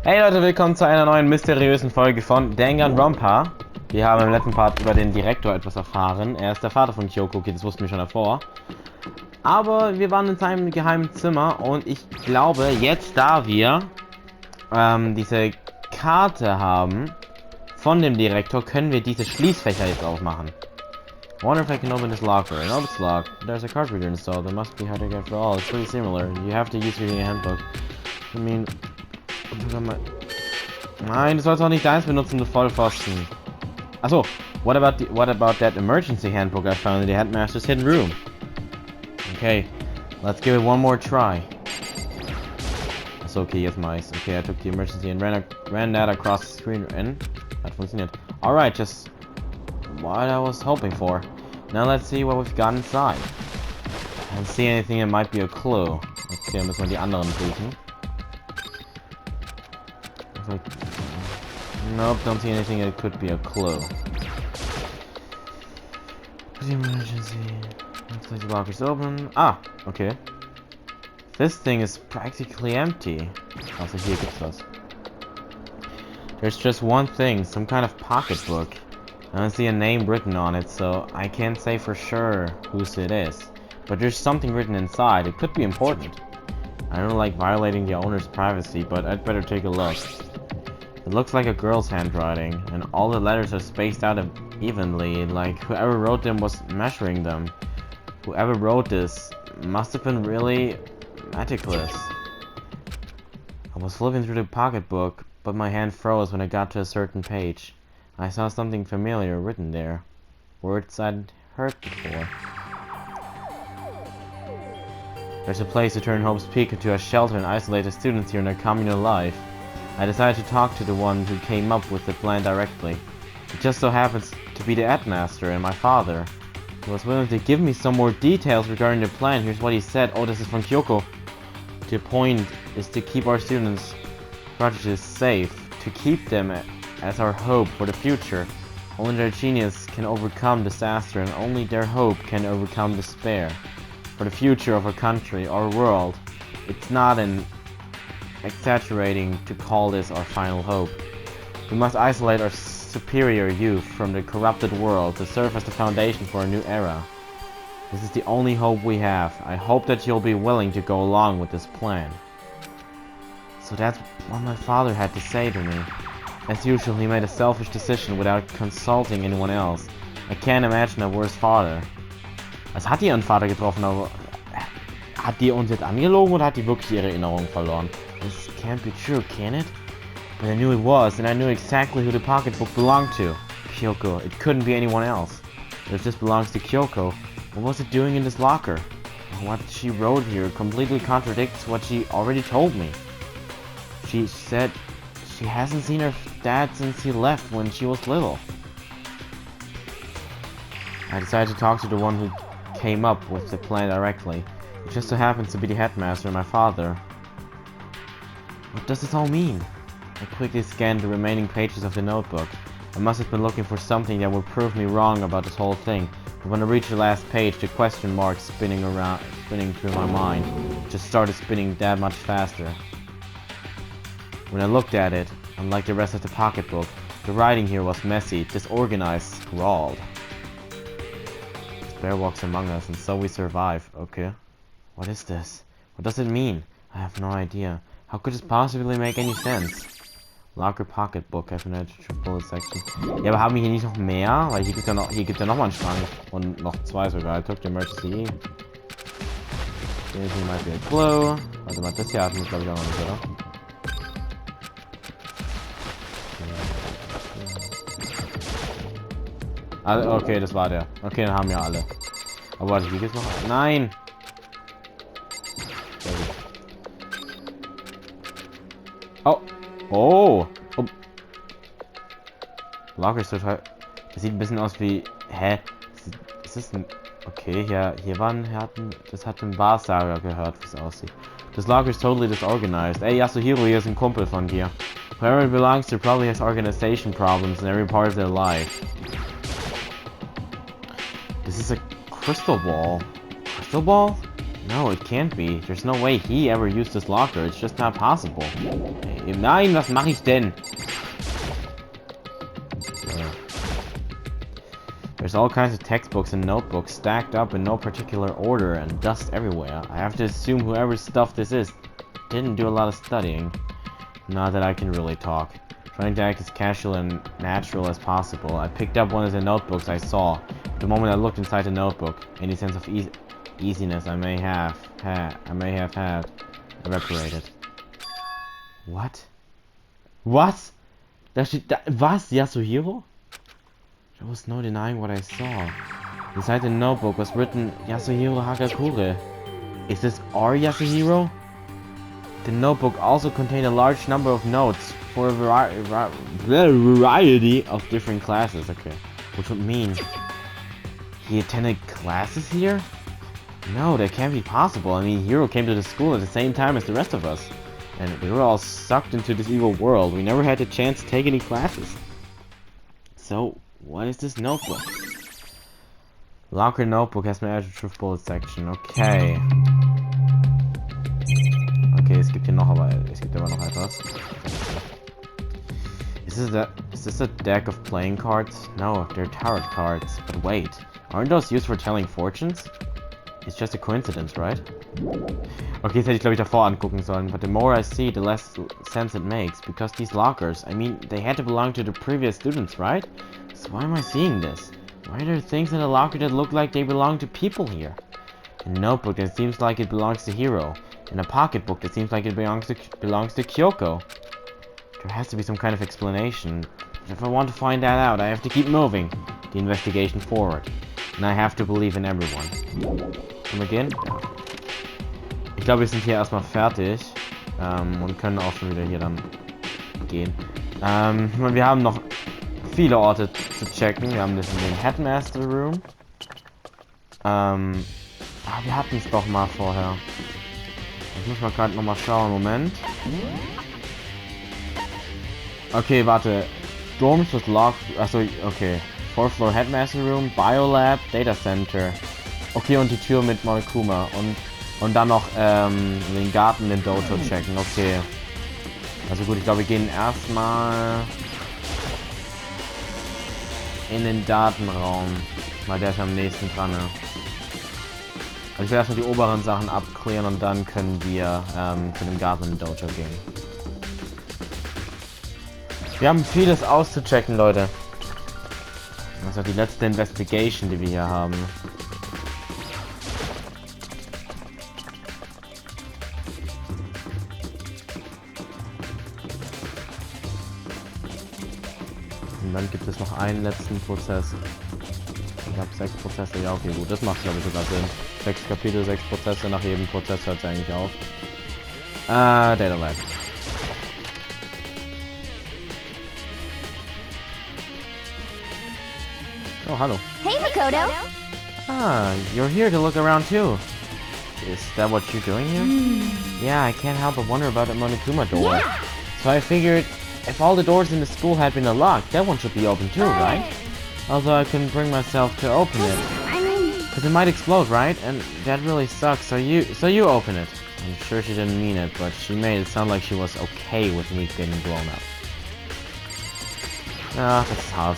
Hey Leute, willkommen zu einer neuen mysteriösen Folge von Danganronpa. Wir haben im letzten Part über den Direktor etwas erfahren. Er ist der Vater von Kyoko, okay, das wussten wir schon davor. Aber wir waren in seinem geheimen Zimmer und ich glaube, jetzt da wir diese Karte haben von dem Direktor, können wir diese Schließfächer jetzt aufmachen. I wonder if I can open this locker. No, it's locked. There's a card reader installed. There must be how to get for all. It's pretty similar. You have to use your handbook. I mean, nein, du sollst auch nicht deins benutzen, du Vollpfosten. Achso, what about that emergency handbook I found in the headmaster's hidden room? Okay, let's give it one more try. Achso, okay, jetzt mach ich's. Okay, I took the emergency and ran that across the screen and that funktioniert. Alright, just what I was hoping for. Now let's see what we've got inside. I don't see anything that might be a clue. Okay, müssen wir die anderen suchen. Nope, don't see anything that could be a clue. The emergency. Looks like the locker's open. Ah, okay. This thing is practically empty. Also hier gibt's was. There's just one thing, some kind of pocketbook. I don't see a name written on it, so I can't say for sure whose it is. But there's something written inside. It could be important. I don't like violating the owner's privacy, but I'd better take a look. It looks like a girl's handwriting, and all the letters are spaced out evenly, like whoever wrote them was measuring them. Whoever wrote this must have been really meticulous. I was flipping through the pocketbook, but my hand froze when I got to a certain page. I saw something familiar written there. Words I'd heard before. There's a place to turn Hope's Peak into a shelter and isolate the students here in their communal life. I decided to talk to the one who came up with the plan directly. It just so happens to be the headmaster and my father. He was willing to give me some more details regarding the plan. Here's what he said. Oh, this is from Kyoko. The point is to keep our students' prodigies safe, to keep them as our hope for the future. Only their genius can overcome disaster, and only their hope can overcome despair. For the future of our country, our world, it's not an exaggerating to call this our final hope. We must isolate our superior youth from the corrupted world to serve as the foundation for a new era. This is the only hope we have. I hope that you'll be willing to go along with this plan. So that's what my father had to say to me. As usual, he made a selfish decision without consulting anyone else. I can't imagine a worse father. Was hat die ihren Vater getroffen, aber hat die uns jetzt angelogen oder hat die wirklich ihre Erinnerung verloren? This can't be true, can it? But I knew it was, and I knew exactly who the pocketbook belonged to. Kyoko. It couldn't be anyone else. But if this belongs to Kyoko, what was it doing in this locker? What she wrote here completely contradicts what she already told me. She said she hasn't seen her dad since he left when she was little. I decided to talk to the one who came up with the plan directly. It just so happens to be the headmaster and my father. What does this all mean? I quickly scanned the remaining pages of the notebook. I must have been looking for something that would prove me wrong about this whole thing. But when I reached the last page, the question mark spinning through my mind just started spinning that much faster. When I looked at it, unlike the rest of the pocketbook, the writing here was messy, disorganized, scrawled. Despair walks among us, and so we survive. Okay. What is this? What does it mean? I have no idea. How could this possibly make any sense? Locker Pocketbook, have an bullet section. Ja, aber haben wir hier nicht noch mehr? Weil hier gibt ja noch mal einen Schrank. Und noch zwei sogar. I took the emergency. Anything might be a clue. Warte mal, das hier hatten wir glaube ich auch noch nicht, oder? Ah, okay, das war der. Okay, dann haben wir alle. Aber warte, hier gibt's noch... Nein! Oh! Oh! Oh. Locker ist total... Das sieht ein bisschen aus wie... Hä? Ist das ein... Okay, hier waren... Das hat ein Wahrsager gehört, wie es aussieht. This locker is totally disorganized. Ey, Yasuhiro, hier ist ein Kumpel von dir. Whoever it belongs to probably has organization problems in every part of their life. This is a crystal ball. Crystal ball? No, it can't be. There's no way he ever used this locker. It's just not possible. Nein, was mache ich denn? There's all kinds of textbooks and notebooks stacked up in no particular order and dust everywhere. I have to assume whoever's stuff this is didn't do a lot of studying. Not that I can really talk. Trying to act as casual and natural as possible, I picked up one of the notebooks I saw. The moment I looked inside the notebook, any sense of easiness I may have had evaporated. What? Was? Was? Yasuhiro? There was no denying what I saw. Inside the notebook was written Yasuhiro Hagakure. Is this our Yasuhiro? The notebook also contained a large number of notes for a variety of different classes. Okay, which would mean he attended classes here? No, that can't be possible. I mean, Hiro came to the school at the same time as the rest of us. And we were all sucked into this evil world. We never had the chance to take any classes. So, what is this notebook? Locker notebook has been added to truth bullet section. Okay. Okay, es gibt aber noch etwas. Is this a deck of playing cards? No, they're tarot cards. But wait, aren't those used for telling fortunes? It's just a coincidence, right? Okay, das hätte ich glaube ich davor angucken sollen. But the more I see, the less sense it makes. Because these lockers, I mean, they had to belong to the previous students, right? So why am I seeing this? Why are there things in the locker that look like they belong to people here? A notebook that seems like it belongs to Hiro. And a pocketbook that seems like it belongs to Kyoko. There has to be some kind of explanation. But if I want to find that out, I have to keep moving the investigation forward. And I have to believe in everyone. Können wir gehen? Ich glaube, wir sind hier erstmal fertig. Und können auch schon wieder hier dann gehen. Wir haben noch viele Orte zu checken. Wir haben das in den Headmaster Room. Wir hatten es doch mal vorher. Ich muss mal gerade nochmal schauen. Moment. Okay, warte. Dorms with locked. Achso, okay. 4th Floor Headmaster Room, Biolab, Data Center. Okay, und die Tür mit Monokuma. Und dann noch den Garten, den Dojo checken. Okay. Also gut, ich glaube, wir gehen erstmal in den Datenraum. Weil der ist am nächsten dran. Ne? Also ich will erstmal die oberen Sachen abklären und dann können wir zu dem Garten und Dojo gehen. Wir haben vieles auszuchecken, Leute. Das ist die letzte Investigation, die wir hier haben. Und dann gibt es noch einen letzten Prozess. Ich habe 6 Prozesse. Ja, okay, gut. Das macht, glaube ich, sogar Sinn. 6 Kapitel, 6 Prozesse. Nach jedem Prozess hört es eigentlich auf. Data Lab. Oh, hello. Hey, Makoto. Ah, you're here to look around too. Is that what you're doing here? Yeah, I can't help but wonder about the Monokuma door. Yeah. So I figured, if all the doors in the school had been unlocked, that one should be open too, right? Although I couldn't bring myself to open it. I mean... Because it might explode, right? And that really sucks, so you open it. I'm sure she didn't mean it, but she made it sound like she was okay with me getting blown up. Ah, that's hard.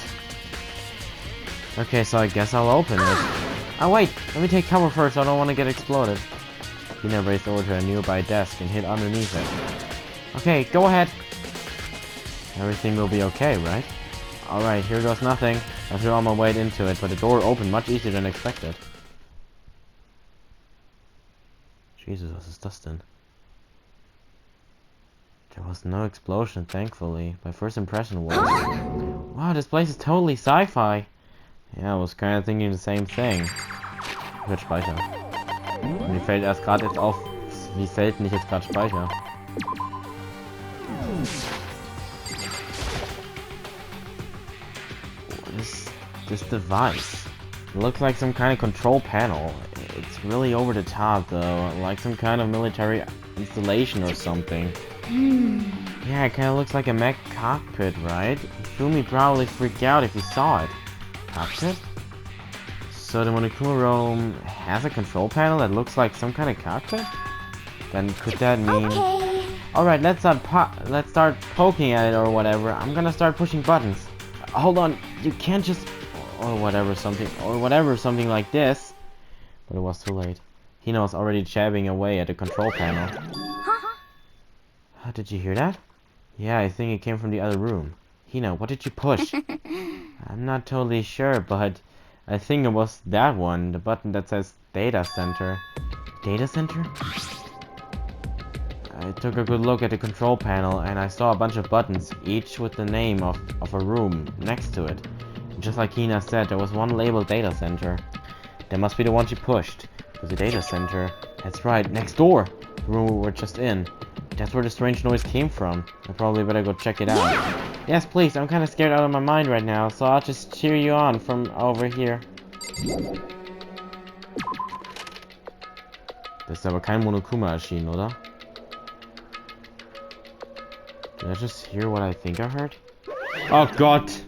Okay, so I guess I'll open it. Oh wait, let me take cover first, I don't want to get exploded. Hina raced over to a nearby desk and hid underneath it. Okay, go ahead. Everything will be okay, right? Alright, here goes nothing. I threw all my weight into it, but the door opened much easier than expected. Jesus, was ist das denn? There was no explosion, thankfully. My first impression was... Wow, this place is totally sci-fi. Yeah, I was kind of thinking the same thing. Ich werde speichern. Mir fällt erst gerade jetzt auf, wie selten ich jetzt gerade speichere. What is this device? It looks like some kind of control panel. It's really over the top though, like some kind of military installation or something. Yeah, it kind of looks like a mech cockpit, right? Fumi probably freaked out if he saw it. Cockpit? So the Monokuma room has a control panel that looks like some kind of cockpit? Then could that mean... Okay. Alright, let's start poking at it or whatever. I'm gonna start pushing buttons. Hold on, you can't just... Or whatever, something like this. But it was too late. Hina was already jabbing away at the control panel. Huh? Did you hear that? Yeah, I think it came from the other room. Hina, what did you push? I'm not totally sure, but I think it was that one, the button that says Data Center. Data Center? I took a good look at the control panel and I saw a bunch of buttons, each with the name of a room next to it. And just like Hina said, there was one labeled Data Center. That must be the one she pushed. With the Data Center. That's right, next door! The room we were just in. That's where the strange noise came from. I probably better go check it out. Yes, please, I'm kinda scared out of my mind right now, so I'll just cheer you on from over here. Das ist aber kein Monokuma erschienen, oder? Did I just hear what I think I heard? Oh Gott!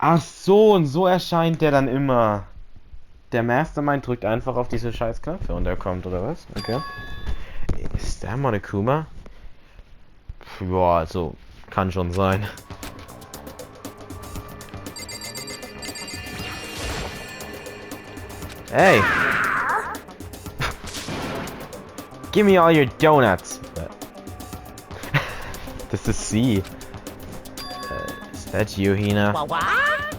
Ach so, und so erscheint der dann immer. Der Mastermind drückt einfach auf diese scheiß Knöpfe und er kommt, oder was? Okay. Ist der Monokuma? Ja, also, kann schon sein. Hey! Give me all your donuts! This is C. Is that you, Hina?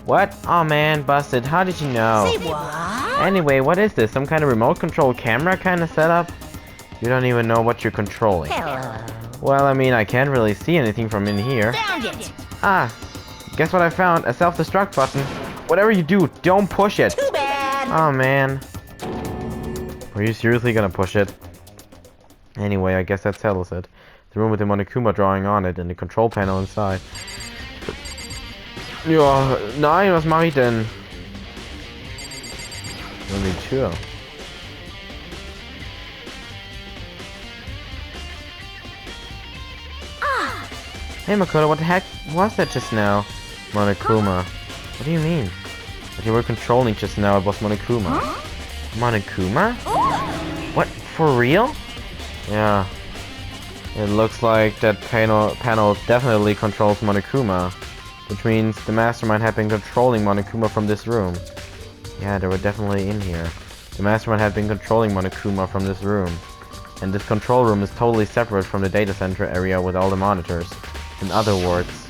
What? Oh man, busted. How did you know? Say what? Anyway, what is this? Some kind of remote control camera kind of setup? You don't even know what you're controlling. Hello. Well, I mean, I can't really see anything from in here. Found it. Ah, guess what I found? A self-destruct button. Whatever you do, don't push it. Too bad. Oh man. Were you seriously gonna push it? Anyway, I guess that settles it. The room with the Monokuma drawing on it and the control panel inside. Ja, nein, was mache ich denn? Nur die Tür. Hey Makoto, what the heck was that just now? Monokuma. What do you mean? What you were controlling just now, it was Monokuma. Monokuma? What, for real? Yeah. It looks like that panel definitely controls Monokuma. Which means the mastermind had been controlling Monokuma from this room. Yeah, they were definitely in here. The mastermind had been controlling Monokuma from this room. And this control room is totally separate from the data center area with all the monitors. In other words,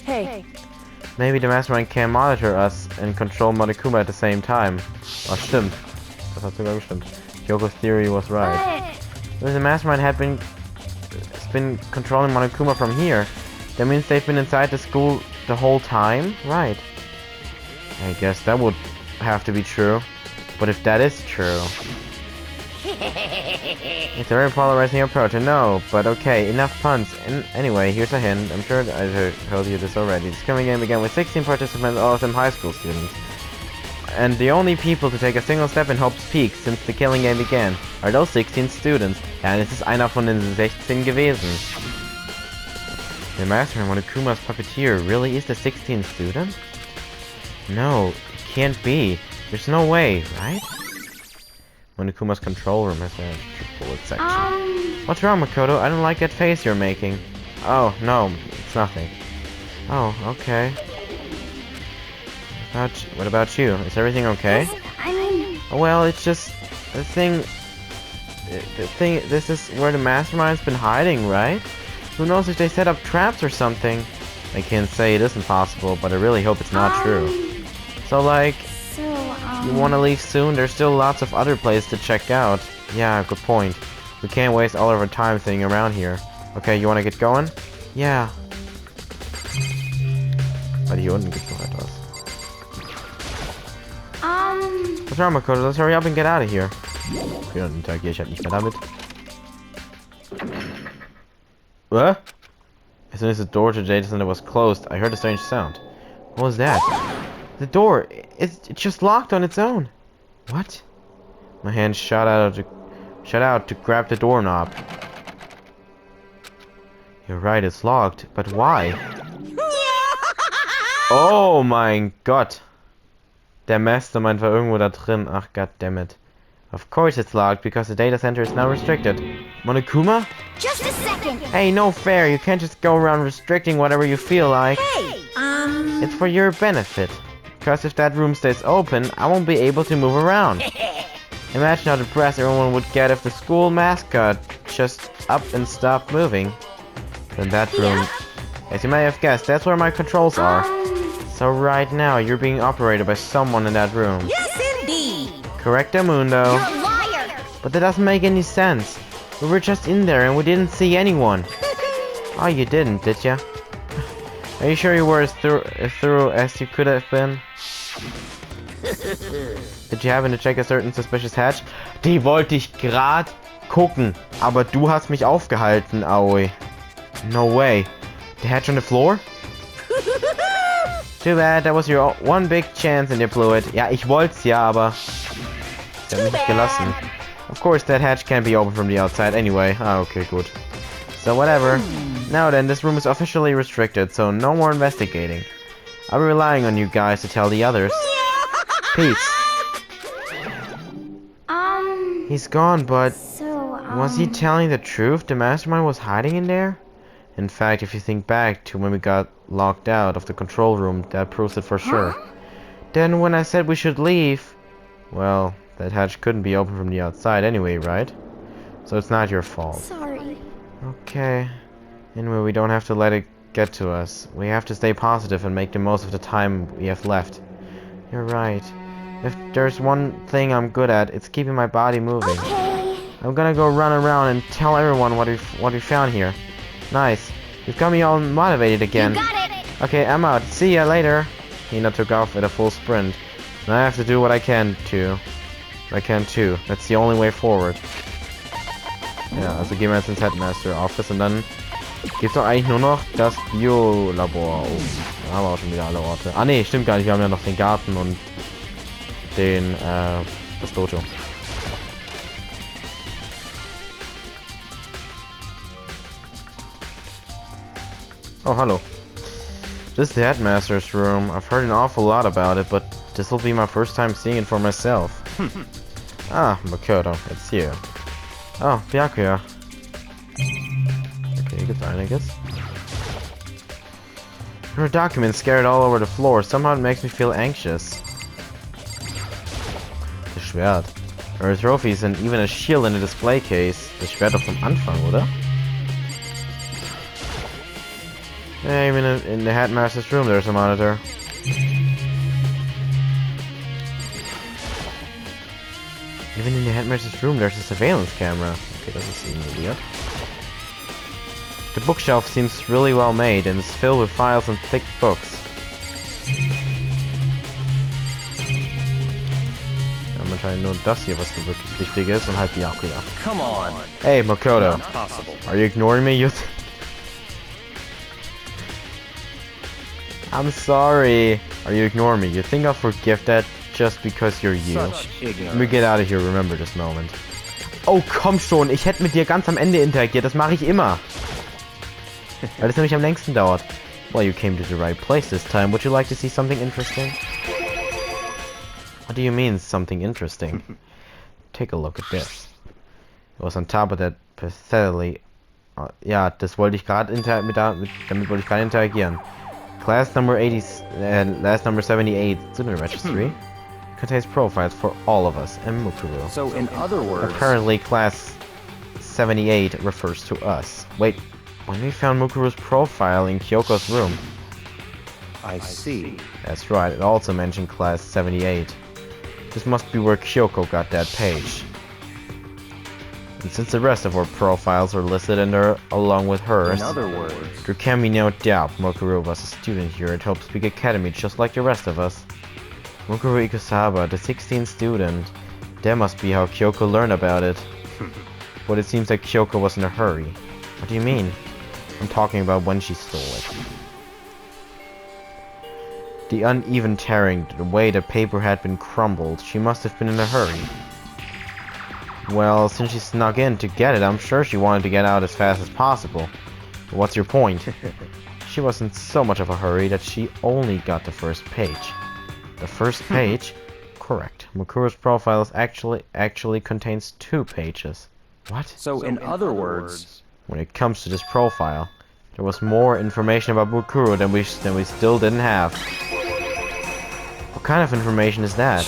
Hey. maybe the mastermind can monitor us and control Monokuma at the same time. Oh, stimmt. Das hat sogar gestimmt. Yoko's theory was right. If the mastermind had been controlling Monokuma from here, that means they've been inside the school the whole time? Right. I guess that would have to be true. But if that is true... It's a very polarizing approach, I know, but okay, enough puns. Anyway, here's a hint. I'm sure I told you this already. This coming game began with 16 participants, all of them high school students. And the only people to take a single step in Hope's Peak since the killing game began are those 16 students. Ja, es ist einer von den 16 gewesen. The master and Monokuma's puppeteer really is the 16th student? No, it can't be. There's no way, right? Monokuma's control room has a bullet section. What's wrong, Makoto? I don't like that face you're making. Oh, no, it's nothing. Oh, okay. What about you? Is everything okay? I mean... Well, it's just... The thing... This is where the mastermind's been hiding, right? Who knows if they set up traps or something? I can't say it isn't possible, but I really hope it's not true. So, like... You wanna leave soon? There's still lots of other places to check out. Yeah, good point. We can't waste all of our time sitting around here. Okay, you wanna get going? Yeah. Warte, hier unten gibt's noch etwas. What's wrong, Makoto? Let's hurry up and get out of here. Okay, dann interagiere ich halt nicht mehr damit. What? As soon as the door to the data center was closed, I heard a strange sound. What was that? The door, it's just locked on its own. What? My hand shot out to grab the doorknob. You're right, it's locked, but why? Oh my god. Der Mastermind war irgendwo da drin. Ach, goddammit. Of course it's locked, because the data center is now restricted. Monokuma? Just a second. Hey, no fair. You can't just go around restricting whatever you feel like. Hey, It's for your benefit. Because if that room stays open, I won't be able to move around. Imagine how depressed everyone would get if the school mascot just up and stopped moving. In that room, as you may have guessed, that's where my controls are. So right now, you're being operated by someone in that room. Yes, indeed. Correctamundo. You're a liar. But that doesn't make any sense. We were just in there and we didn't see anyone. Oh, you didn't, did ya? Are you sure you were as thorough as you could have been? Did you happen to check a certain suspicious hatch? Die wollte ich grad gucken, aber du hast mich aufgehalten, Aoi. No way. The hatch on the floor? Too bad, that was your one big chance and you blew it. Ja, ich wollt's ja, aber sie hat mich nicht gelassen. Of course, that hatch can't be opened from the outside anyway. Ah, okay, good. So whatever. Now then, this room is officially restricted, so no more investigating. I'll be relying on you guys to tell the others. Peace. He's gone, but was he telling the truth? The mastermind was hiding in there? In fact, if you think back to when we got locked out of the control room, that proves it for sure. Then when I said we should leave, well, that hatch couldn't be opened from the outside anyway, right? So it's not your fault. Sorry. Okay. Anyway, we don't have to let it get to us. We have to stay positive and make the most of the time we have left. You're right. If there's one thing I'm good at, it's keeping my body moving. Okay. I'm gonna go run around and tell everyone what we found here. Nice. You've got me all motivated again. You got it. Okay, I'm out. See ya later. Hina took off at a full sprint. And I have to do what I can too. That's the only way forward. Ja, also gehen wir jetzt ins Headmaster Office und dann gibt's doch eigentlich nur noch das Biolabor. Oh, da haben wir auch schon wieder alle Orte. Ah ne, stimmt gar nicht. Wir haben ja noch den Garten und das Dojo. Oh, hello. This is the headmaster's room. I've heard an awful lot about it, but this will be my first time seeing it for myself. Ah, Makoto, it's you. Oh, Byakuya. Okay, good einiges. There are documents scattered all over the floor. Somehow it makes me feel anxious. Das Schwert. There are trophies and even a shield in the display case. Das Schwert doch vom Anfang, oder? Yeah, even in the headmaster's room there's a monitor. Even in the headmaster's room there's a surveillance camera. Okay, doesn't seem weird. The bookshelf seems really well made and is filled with files and thick books. Anscheinend nur das hier, was so wirklich wichtig ist und halt die Akuya. Come on. Hey, Makoto. Not possible. Are you ignoring me? I'm sorry. Are you ignoring me? You think I'll forgive that just because you're you? Such Let me ignorance. get out of here. Remember this moment. Oh, komm schon. Ich hätte mit dir ganz am Ende interagiert. Das mache ich immer. Weil das nämlich am längsten dauert. Well, you came to the right place this time. Would you like to see something interesting? What do you mean, something interesting? Take a look at this. It was on top of that pathetically... ja, das wollte ich gerade damit wollte ich gerade interagieren. Class number 80, last number 78, student registry, contains profiles for all of us and Mukuru. So in other words, Apparently, class 78 refers to us. Wait, when we found Mukuru's profile in Kyoko's room. I see. That's right, it also mentioned class 78. This must be where Kyoko got that page. And since the rest of our profiles are listed in there along with hers, In other words, there can be no doubt Mukuru was a student here at Hope Speak Academy just like the rest of us. Mukuru Ikusaba, the 16th student. That must be how Kyoko learned about it. But it seems like Kyoko was in a hurry. What do you mean? I'm talking about when she stole it. The uneven tearing, the way the paper had been crumbled, she must have been in a hurry. Well, since she snuck in to get it, I'm sure she wanted to get out as fast as possible. But what's your point? She was in so much of a hurry that she only got the first page. The first page? Correct. Mukuro's profile is actually contains 2 pages. What? So in other words... When it comes to this profile, there was more information about Mukuro than we still didn't have. What kind of information is that?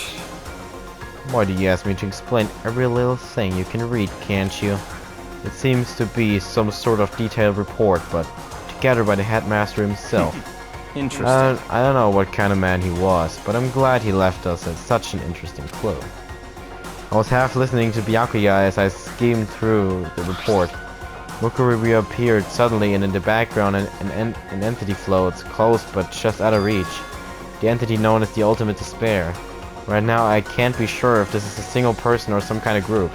Why do you ask me to explain every little thing you can read, can't you? It seems to be some sort of detailed report, but together by the headmaster himself. Interesting. I don't know what kind of man he was, but I'm glad he left us at such an interesting clue. I was half listening to Byakuya as I skimmed through the report. Mukuro reappeared suddenly, and in the background an entity floats, close but just out of reach. The entity known as the Ultimate Despair. Right now I can't be sure if this is a single person or some kind of group.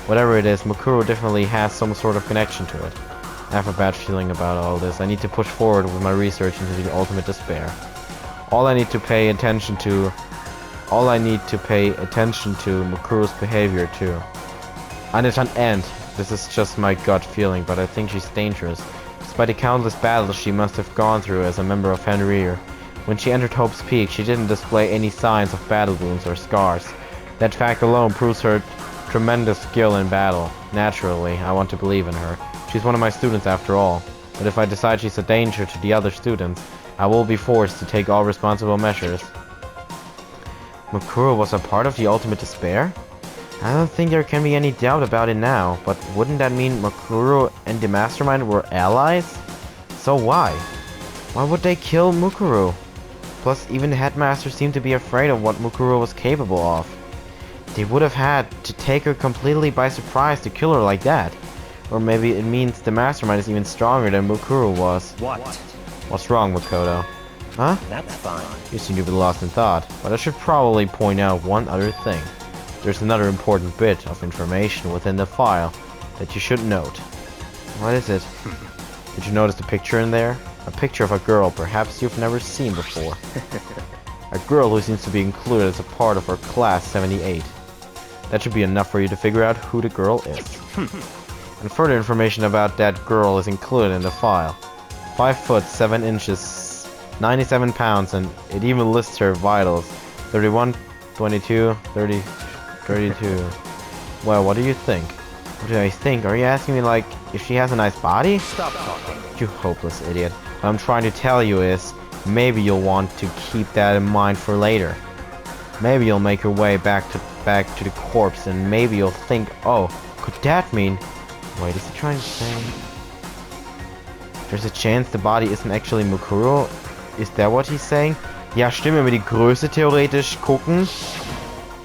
Whatever it is, Mukuro definitely has some sort of connection to it. I have a bad feeling about all this. I need to push forward with my research into the Ultimate Despair. All I need to pay attention to Mukuro's behavior too. And this is just my gut feeling, but I think she's dangerous. Despite the countless battles she must have gone through as a member of Fenrir, when she entered Hope's Peak, she didn't display any signs of battle wounds or scars. That fact alone proves her tremendous skill in battle. Naturally, I want to believe in her. She's one of my students after all. But if I decide she's a danger to the other students, I will be forced to take all responsible measures. Mukuro was a part of the Ultimate Despair? I don't think there can be any doubt about it now, but wouldn't that mean Mukuro and the Mastermind were allies? So why? Why would they kill Mukuro? Plus, even the headmaster seemed to be afraid of what Mukuro was capable of. They would have had to take her completely by surprise to kill her like that. Or maybe it means the Mastermind is even stronger than Mukuro was. What? What's wrong, Makoto? Huh? That's fine. You seem to be lost in thought, but I should probably point out one other thing. There's another important bit of information within the file that you should note. What is it? Did you notice the picture in there? A picture of a girl perhaps you've never seen before. A girl who seems to be included as a part of our class 78. That should be enough for you to figure out who the girl is. And further information about that girl is included in the file. 5 foot 7 inches, 97 pounds, and it even lists her vitals. 31, 22, 30, 32. Well, what do you think? What do I think? Are you asking me like if she has a nice body? Stop talking. You hopeless idiot. What I'm trying to tell you is, maybe you'll want to keep that in mind for later. Maybe you'll make your way back to the corpse, and maybe you'll think, oh, could that mean... Wait, is he trying to say... There's a chance the body isn't actually Mukuro? Is that what he's saying? Ja, stimmt, wenn wir die Größe theoretisch gucken,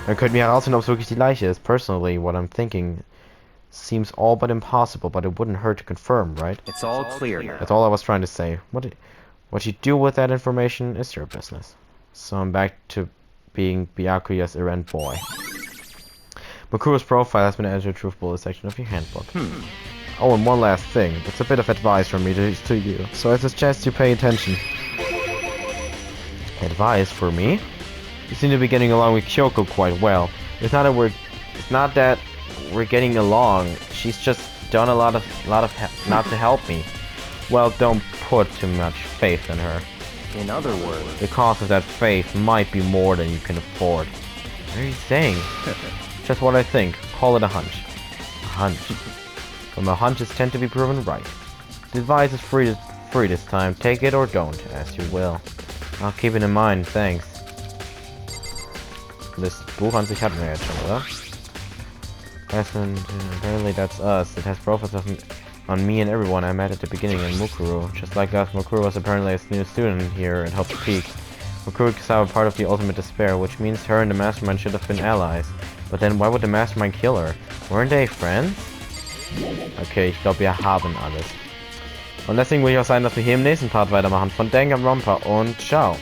dann könnten wir herausfinden, ob es wirklich die Leiche ist. Personally, what I'm thinking seems all but impossible, but it wouldn't hurt to confirm, right? It's all clear now. That's all I was trying to say. What you do with that information is your business. So I'm back to being Byakuya's errand boy. Mukuro's profile has been added to the truth bullet section of your handbook. Oh, and one last thing. It's a bit of advice from me to you, so I suggest you pay attention. Advice for me? You seem to be getting along with Kyoko quite well. It's not that we're getting along. She's just done a lot of not to help me. Well, don't put too much faith in her. In other words... The cost of that faith might be more than you can afford. What are you saying? Just what I think. Call it a hunch. A hunch. But my hunches tend to be proven right. The advice is free this time. Take it or don't, as you will. I'll keep it in mind, thanks. Das Buch an sich hatten wir jetzt schon, oder? Apparently that's us. It has profiles on me and everyone I met at the beginning in Mukuro. Just like us, Mukuro was apparently a new student here at Hope's Peak. Mukuro is now a part of the Ultimate Despair, which means her and the Mastermind should have been allies. But then why would the Mastermind kill her? Weren't they friends? Okay, ich glaube, wir haben alles. Und deswegen will ich auch sagen, dass wir hier im nächsten Part weitermachen von Danganronpa und ciao.